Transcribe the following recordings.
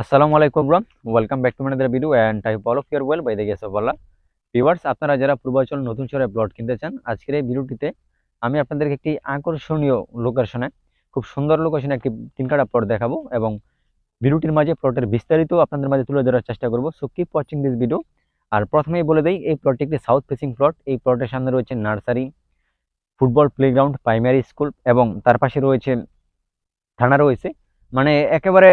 আসসালামু আলাইকুম bro, welcome back to my video and I hope all of you are well by the grace of Allah. Viewers, আপনারা যারা পূর্বাচল নতুন শহরে plot কিনতে চান, আজকের এই ভিডিওটিতে আমি আপনাদেরকে একটি আকর্ষণীয় লোকেশনে, খুব সুন্দর লোকেশনে একটি 3 কাঠা প্লট দেখাবো এবং ভিডিওটির মাঝে প্লটের বিস্তারিত আপনাদের মাঝে তুলে ধরার চেষ্টা করব। So keep watching this video. আর প্রথমেই বলে দেই, এই প্লটটি একটি সাউথ ফেসিং প্লট। এই প্লটের সামনে রয়েছে nursery, football playground, primary school এবং তার পাশে রয়েছে থানা রয়েছে। মানে একেবারে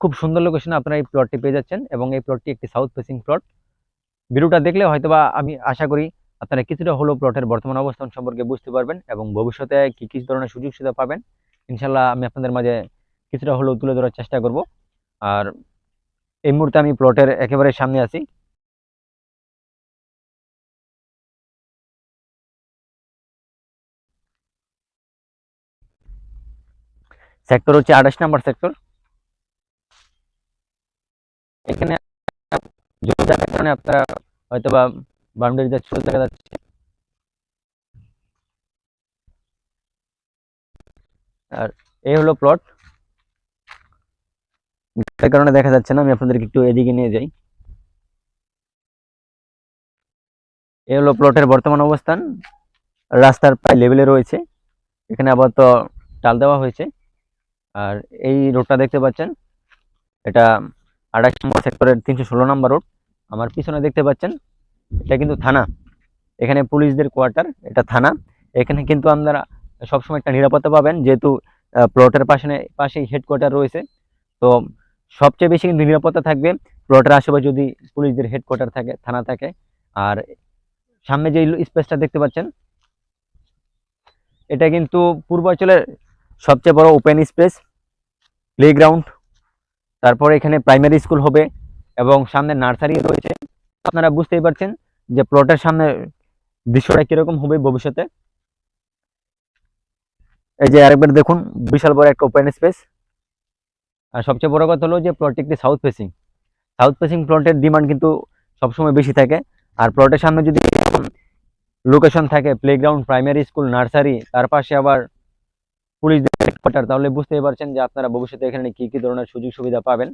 খুব সুন্দর লোকেশনে আপনারা এই প্লটটি পেয়ে যাচ্ছেন এবং এই প্লটটি একটি সাউথ ফেসিং প্লট। ভিডিওটা দেখলে হয়তোবা আমি আশা করি আপনারা কিছুটা হলেও প্লটের বর্তমান অবস্থান সম্পর্কে বুঝতে পারবেন এবং ভবিষ্যতে কি কি ধরনের সুযোগ সুবিধা পাবেন ইনশাল্লাহ আমি আপনাদের মাঝে কিছুটা হলেও তুলে ধরার চেষ্টা করব। আর এই মুহূর্তে আমি প্লটের একেবারে সামনে আছি। সেক্টর হচ্ছে 28 নম্বর সেক্টর। এখানে জমি থাকার কারণে আপনারা হয়তোবা বাউন্ডারিতে চলে দেখা যাচ্ছে। আর এই হলো প্লট, তার কারণে দেখা যাচ্ছে না। আমি আপনাদেরকে একটু এদিকে নিয়ে যাই। এই হলো প্লটের বর্তমান অবস্থান। রাস্তার প্রায় লেভেলে রয়েছে, এখানে আপাতত টাল দেওয়া হয়েছে। আর এই রোডটা দেখতে পাচ্ছেন, এটা 28 নম্বর সেক্টরের 316 নম্বর রোড। আমার পিছনে দেখতে পাচ্ছেন, এটা কিন্তু থানা। এখানে পুলিশদের কোয়ার্টার, এটা থানা। এখানে কিন্তু আপনারা সবসময় একটা নিরাপত্তা পাবেন, যেহেতু প্লটের পাশেই হেডকোয়ার্টার রয়েছে। তো সবচেয়ে বেশি কিন্তু নিরাপত্তা থাকবে প্লটের আশেপাশে যদি পুলিশদের হেডকোয়ার্টার থাকে, থানা থাকে। আর সামনে যে স্পেসটা দেখতে পাচ্ছেন, এটা কিন্তু পূর্বাঞ্চলের সবচেয়ে বড় ওপেন স্পেস, প্লেগ্রাউন্ড, তারপরে এখানে প্রাইমারি স্কুল হবে এবং সামনে নার্সারি রয়েছে। আপনারা বুঝতেই পারছেন যে প্লটের সামনে দৃশ্যটা কিরকম হবে ভবিষ্যতে। এই যে আরেকবার দেখুন, বিশাল বড় একটা ওপেন স্পেস। আর সবচেয়ে বড় কথা হলো যে প্লটটি একটি সাউথ ফেসিং। সাউথ ফেসিং প্লটের ডিমান্ড কিন্তু সবসময় বেশি থাকে। আর প্লটের সামনে যদি লোকেশন থাকে প্লেগ্রাউন্ড, প্রাইমারি স্কুল, নার্সারি, তার পাশে আবার পুলিশদের হেডকোয়ার্টার, তাহলে বুঝতেই পারছেন যে আপনারা ভবিষ্যতে এখানে কি কি ধরনের সুযোগ সুবিধা পাবেন।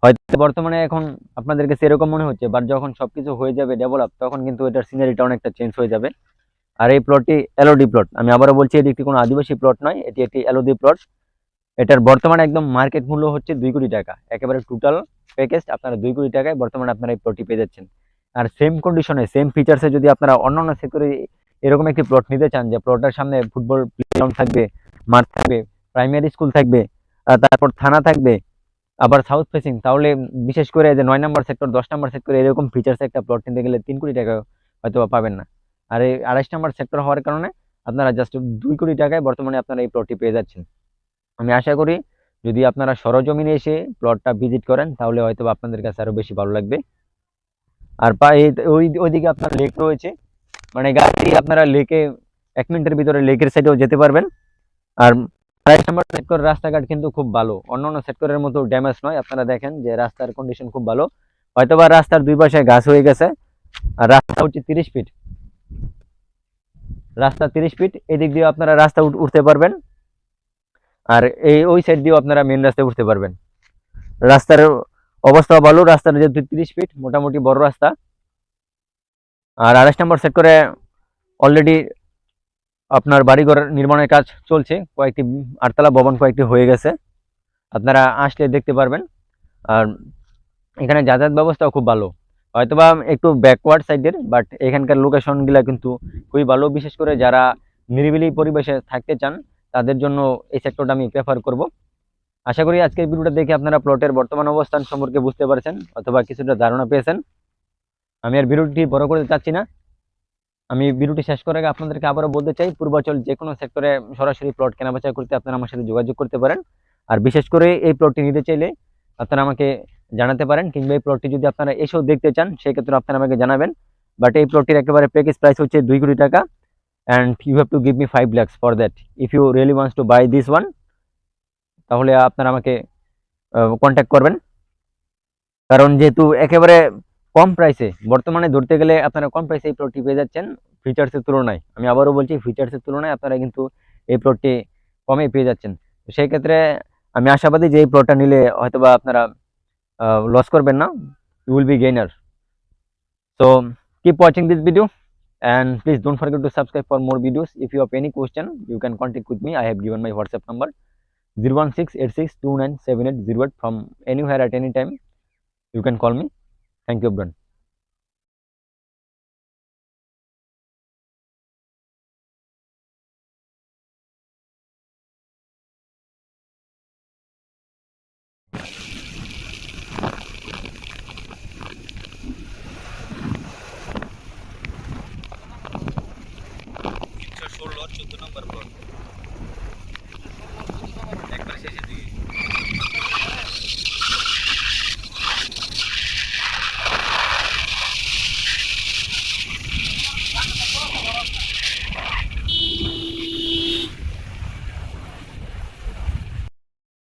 হয়তো বর্তমানে এখন আপনাদের কাছে এরকম মনে হচ্ছে, বাট যখন সবকিছু হয়ে যাবে ডেভেলপ, তখন কিন্তু এটার সিনারিটা অনেকটা চেঞ্জ হয়ে যাবে। আর এই প্লটটি এলওডি প্লট। আমি আবারও বলছি, এটি একটি কোনো আদিবাসী প্লট নয়, এটি একটি এলওডি প্লট। এটার বর্তমানে একদম মার্কেট মূল্য হচ্ছে 2 কোটি টাকা। একেবারে টোটাল প্যাকেজ আপনারা 2 কোটি টাকায় বর্তমানে আপনারা এই প্লটটি পেয়ে যাচ্ছেন। আর সেম কন্ডিশনে, সেম ফিচার্সে যদি আপনারা অন্যান্য সেক্টরে এরকম একটি প্লট নিতে চান, যে প্লটের সামনে ফুটবল প্লেগ্রাউন্ড থাকবে, মাঠ থাকবে, প্রাইমারি স্কুল থাকবে, তারপর থানা থাকবে, আবার সাউথ ফেসিং, তাহলে বিশেষ করে যে 9 নম্বর সেক্টর, 10 নম্বর সেক্টর এরকম ফিচার্স একটা প্লট কিনতে গেলে 3 কোটি টাকা হয়তো পাবেন না। আর এই 28 নম্বর সেক্টর হওয়ার কারণে আপনারা জাস্ট 2 কোটি টাকায় বর্তমানে আপনারা এই প্লটটি পেয়ে যাচ্ছেন। আমি আশা করি যদি আপনারা সরজমিনে এসে প্লটটা ভিজিট করেন, তাহলে হয়তো আপনাদের কাছে আরো বেশি ভালো লাগবে। আর ওইদিকে আপনার লেক রয়েছে, মানে গাড়ি আপনারা লেকে 1 মিনিটের ভিতরে লেকের সাইডেও যেতে পারবেন। আর 28 নম্বর সেক্টর রাস্তাঘাট কিন্তু খুব ভালো, অন্যান্য সেক্টরের মতো ড্যামেজ নয়। আপনারা দেখেন যে রাস্তার কন্ডিশন খুব ভালো। হয়তোবা রাস্তার দুই পাশে গাছ হয়ে গেছে। আর রাস্তা হচ্ছে 30 ফিট, রাস্তা 30 ফিট। এদিক দিয়ে আপনারা রাস্তা উঠতে পারবেন, আর ওই সাইড দিয়েও আপনারা মেন রাস্তায় উঠতে পারবেন। রাস্তার অবস্থা ভালো, রাস্তার যেহেতু 30 ফিট, মোটামুটি বড় রাস্তা। আর 28 নম্বর সেক্টরে অলরেডি আপনার বাড়িঘর নির্মাণের কাজ চলছে, কয়েকটি আটতলা ভবন কয়েকটি হয়ে গেছে, আপনারা আসলে দেখতে পারবেন। আর এখানে যাতায়াত ব্যবস্থাও খুব ভালো, হয়তোবা একটু ব্যাকওয়ার্ড সাইডের, বাট এখানকার লোকেশনগুলো কিন্তু খুবই ভালো। বিশেষ করে যারা নিরিবিলি পরিবেশে থাকতে চান, তাদের জন্য এই সেক্টরটা আমি প্রেফার করব। আশা করি আজকের ভিডিওটা দেখে আপনারা প্লটের বর্তমান অবস্থান সম্পর্কে বুঝতে পারছেন অথবা কিছুটা ধারণা পেয়েছেন। আমি আর ভিডিওটি বড় করতে চাচ্ছি না। আমি ভিডিওটি শেষ করার আগে আপনাদেরকে আবারও বলতে চাই, পূর্বাচল যে কোনো সেক্টরে সরাসরি প্লট কেনাবেচা করতে আপনারা আমার সাথে যোগাযোগ করতে পারেন। আর বিশেষ করে এই প্লটটি নিতে চাইলে আপনারা আমাকে জানাতে পারেন, কিংবা এই প্লটটি যদি আপনারা এসেও দেখতে চান, সেক্ষেত্রে আপনারা আমাকে জানাবেন। বাট এই প্লটটির একেবারে প্যাকেজ প্রাইস হচ্ছে 2 কোটি টাকা, and you have to give me 5 lakhs for that if you really wants to buy this one. তাহলে আপনারা আমাকে কন্ট্যাক্ট করবেন। কারণ যেহেতু একেবারে কম প্রাইসে, বর্তমানে ধরতে গেলে আপনারা কম প্রাইসে এই প্লটটি পেয়ে যাচ্ছেন ফিচার্সের তুলনায়। আমি আবারও বলছি, ফিচার্সের তুলনায় আপনারা কিন্তু এই প্লটটি কমে পেয়ে যাচ্ছেন। তো সেই ক্ষেত্রে আমি আশাবাদী যে এই প্লটটা নিলে হয়তোবা আপনারা লস করবেন না, you will be gainer. So keep watching this video and please don't forget to subscribe for more videos. If you have any question, you can contact with me. I have given my WhatsApp number 01686297808. From anywhere at any time you can call me. Thank you everyone.